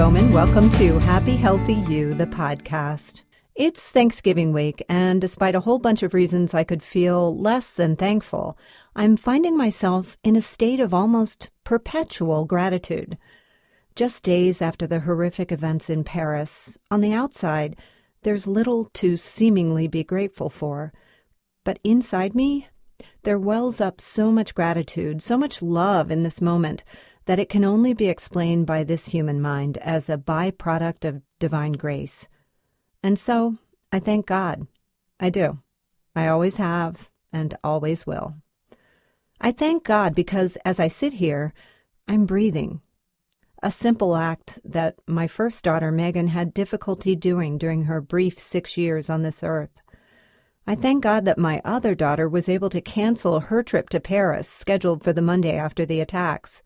Bowman. Welcome to Happy Healthy You, the podcast. It's Thanksgiving week, and despite a whole bunch of reasons I could feel less than thankful, I'm finding myself in a state of almost perpetual gratitude. Just days after the horrific events in Paris, on the outside, there's little to seemingly be grateful for. But inside me, there wells up so much gratitude, so much love in this moment, that it can only be explained by this human mind as a byproduct of divine grace. And so, I thank God. I do. I always have and always will. I thank God because as I sit here, I'm breathing. A simple act that my first daughter, Megan, had difficulty doing during her brief 6 years on this earth. I thank God that my other daughter was able to cancel her trip to Paris, scheduled for the Monday after the attacks.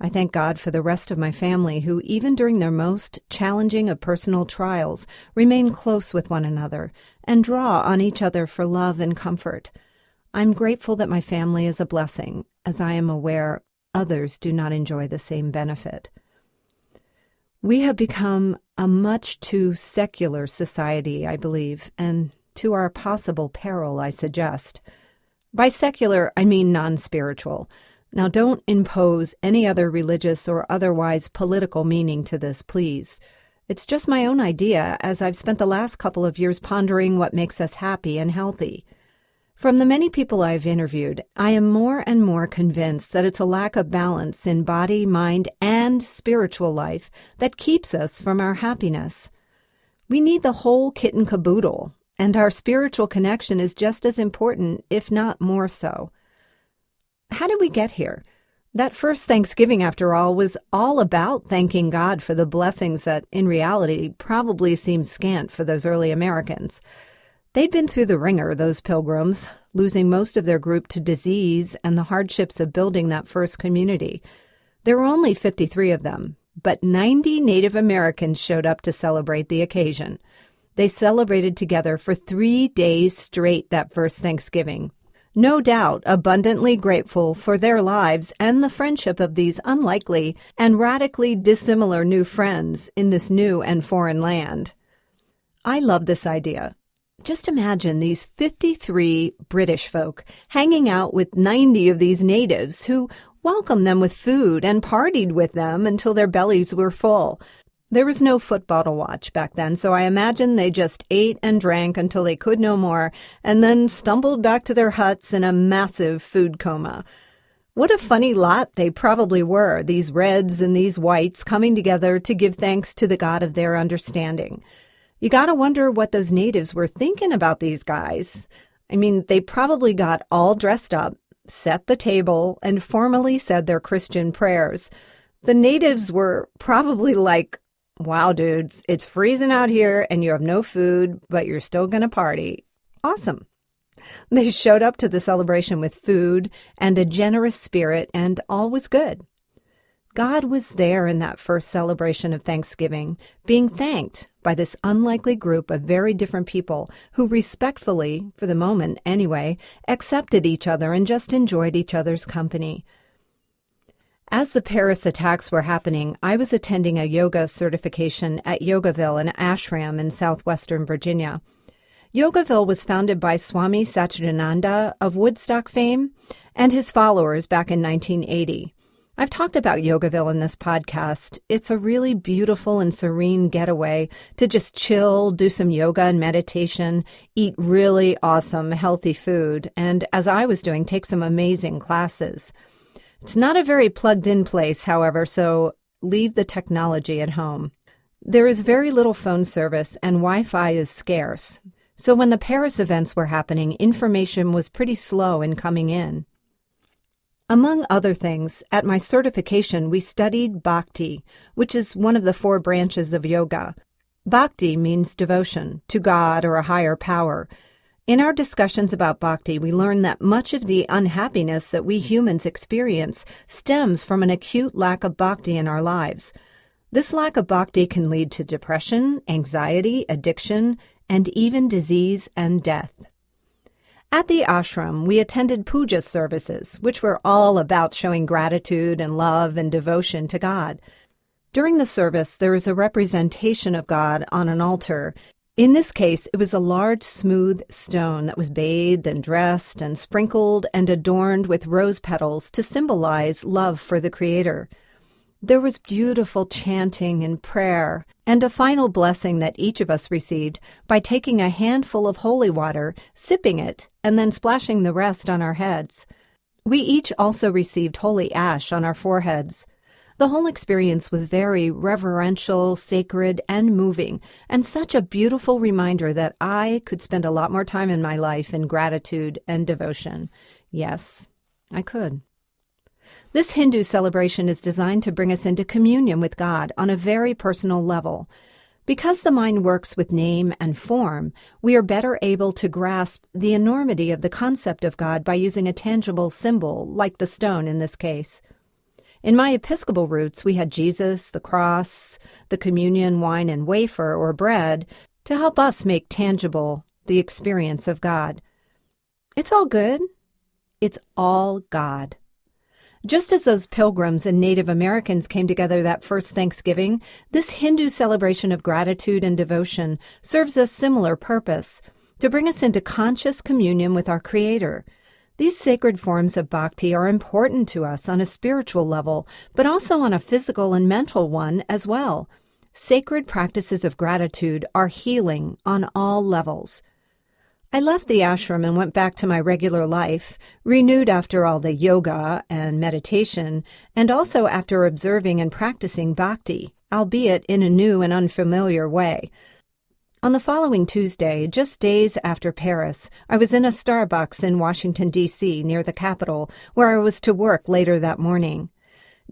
I thank God for the rest of my family who, even during their most challenging of personal trials, remain close with one another and draw on each other for love and comfort. I'm grateful that my family is a blessing, as I am aware others do not enjoy the same benefit. We have become a much too secular society, I believe, and to our possible peril, I suggest. By secular, I mean non-spiritual. Now, don't impose any other religious or otherwise political meaning to this, please. It's just my own idea, as I've spent the last couple of years pondering what makes us happy and healthy. From the many people I've interviewed, I am more and more convinced that it's a lack of balance in body, mind, and spiritual life that keeps us from our happiness. We need the whole kit and caboodle, and our spiritual connection is just as important, if not more so. How did we get here? That first Thanksgiving, after all, was all about thanking God for the blessings that, in reality, probably seemed scant for those early Americans. They'd been through the ringer, those Pilgrims, losing most of their group to disease and the hardships of building that first community. There were only 53 of them, but 90 Native Americans showed up to celebrate the occasion. They celebrated together for 3 days straight that first Thanksgiving. No doubt abundantly grateful for their lives and the friendship of these unlikely and radically dissimilar new friends in this new and foreign land. I love this idea. Just imagine these 53 British folk hanging out with 90 of these natives who welcomed them with food and partied with them until their bellies were full. There was no football to watch back then, so I imagine they just ate and drank until they could no more, and then stumbled back to their huts in a massive food coma. What a funny lot they probably were, these reds and these whites coming together to give thanks to the God of their understanding. You gotta wonder what those natives were thinking about these guys. I mean, they probably got all dressed up, set the table, and formally said their Christian prayers. The natives were probably like, "Wow, dudes, it's freezing out here and you have no food, but you're still going to party. Awesome." They showed up to the celebration with food and a generous spirit, and all was good. God was there in that first celebration of Thanksgiving, being thanked by this unlikely group of very different people who respectfully, for the moment anyway, accepted each other and just enjoyed each other's company. As the Paris attacks were happening, I was attending a yoga certification at Yogaville, an ashram in southwestern Virginia. Yogaville was founded by Swami Satchidananda of Woodstock fame and his followers back in 1980. I've talked about Yogaville in this podcast. It's a really beautiful and serene getaway to just chill, do some yoga and meditation, eat really awesome, healthy food, and as I was doing, take some amazing classes. It's not a very plugged-in place, however, so leave the technology at home. There is very little phone service and Wi-Fi is scarce. So when the Paris events were happening, information was pretty slow in coming in. Among other things, at my certification, we studied Bhakti, which is one of the 4 branches of yoga. Bhakti means devotion to God or a higher power. In our discussions about Bhakti, we learned that much of the unhappiness that we humans experience stems from an acute lack of Bhakti in our lives. This lack of Bhakti can lead to depression, anxiety, addiction, and even disease and death. At the ashram, we attended puja services, which were all about showing gratitude and love and devotion to God. During the service, there is a representation of God on an altar. In this case, it was a large, smooth stone that was bathed and dressed and sprinkled and adorned with rose petals to symbolize love for the Creator. There was beautiful chanting and prayer, and a final blessing that each of us received by taking a handful of holy water, sipping it, and then splashing the rest on our heads. We each also received holy ash on our foreheads. The whole experience was very reverential, sacred, and moving, and such a beautiful reminder that I could spend a lot more time in my life in gratitude and devotion. Yes, I could. This Hindu celebration is designed to bring us into communion with God on a very personal level. Because the mind works with name and form, we are better able to grasp the enormity of the concept of God by using a tangible symbol, like the stone in this case. In my Episcopal roots, we had Jesus, the cross, the communion, wine, and wafer or bread to help us make tangible the experience of God. It's all good. It's all God. Just as those Pilgrims and Native Americans came together that first Thanksgiving, this Hindu celebration of gratitude and devotion serves a similar purpose, to bring us into conscious communion with our Creator. These sacred forms of bhakti are important to us on a spiritual level, but also on a physical and mental one as well. Sacred practices of gratitude are healing on all levels. I left the ashram and went back to my regular life, renewed after all the yoga and meditation, and also after observing and practicing bhakti, albeit in a new and unfamiliar way. On the following Tuesday, just days after Paris, I was in a Starbucks in Washington, D.C., near the Capitol, where I was to work later that morning.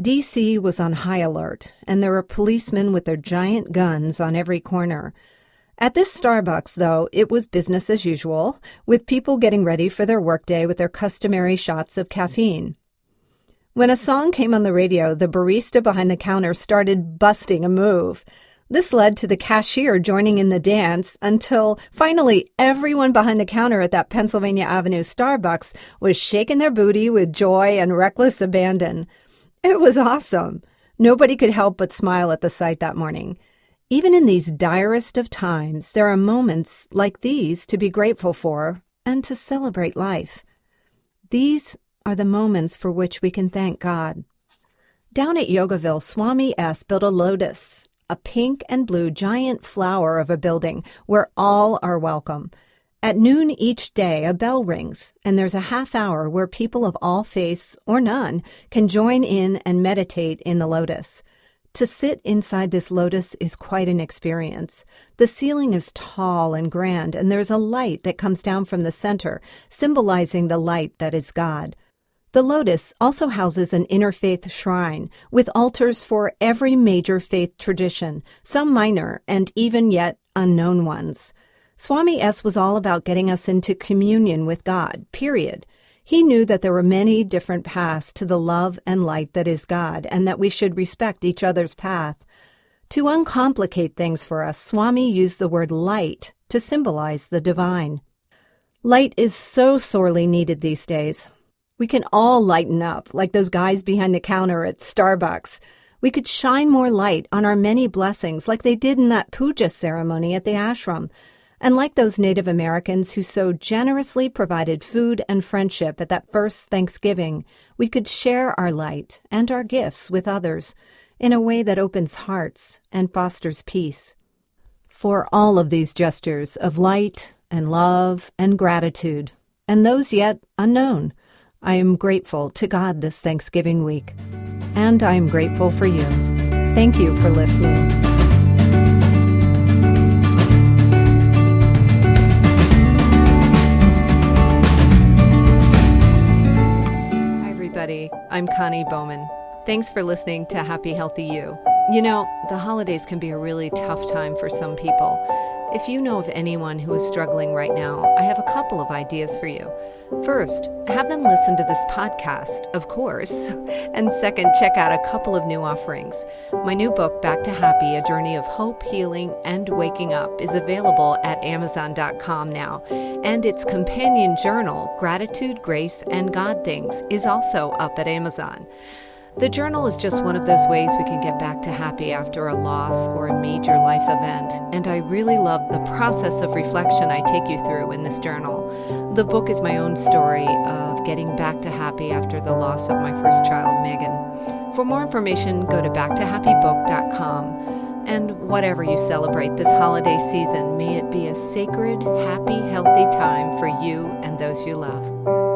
D.C. was on high alert, and there were policemen with their giant guns on every corner. At this Starbucks, though, it was business as usual, with people getting ready for their workday with their customary shots of caffeine. When a song came on the radio, the barista behind the counter started busting a move. This led to the cashier joining in the dance until finally everyone behind the counter at that Pennsylvania Avenue Starbucks was shaking their booty with joy and reckless abandon. It was awesome. Nobody could help but smile at the sight that morning. Even in these direst of times, there are moments like these to be grateful for and to celebrate life. These are the moments for which we can thank God. Down at Yogaville, Swami S. built a lotus, a pink and blue giant flower of a building where all are welcome. At noon each day, a bell rings, and there's a half hour where people of all faiths, or none, can join in and meditate in the lotus. To sit inside this lotus is quite an experience. The ceiling is tall and grand, and there's a light that comes down from the center, symbolizing the light that is God. The lotus also houses an interfaith shrine with altars for every major faith tradition, some minor and even yet unknown ones. Swami S. was all about getting us into communion with God, period. He knew that there were many different paths to the love and light that is God, and that we should respect each other's path. To uncomplicate things for us, Swami used the word light to symbolize the divine. Light is so sorely needed these days. We can all lighten up, like those guys behind the counter at Starbucks. We could shine more light on our many blessings like they did in that puja ceremony at the ashram. And like those Native Americans who so generously provided food and friendship at that first Thanksgiving, we could share our light and our gifts with others in a way that opens hearts and fosters peace. For all of these gestures of light and love and gratitude, and those yet unknown, I am grateful to God this Thanksgiving week, and I am grateful for you. Thank you for listening. Hi, everybody. I'm Connie Bowman. Thanks for listening to Happy Healthy You. You know, the holidays can be a really tough time for some people. If you know of anyone who is struggling right now, I have a couple of ideas for you. First, have them listen to this podcast, of course. And second, check out a couple of new offerings. My new book, Back to Happy, A Journey of Hope, Healing, and Waking Up, is available at Amazon.com now. And its companion journal, Gratitude, Grace, and God Things, is also up at Amazon. The journal is just one of those ways we can get back to happy after a loss or a major life event, and I really love the process of reflection I take you through in this journal. The book is my own story of getting back to happy after the loss of my first child, Megan. For more information, go to backtohappybook.com. And whatever you celebrate this holiday season, may it be a sacred, happy, healthy time for you and those you love.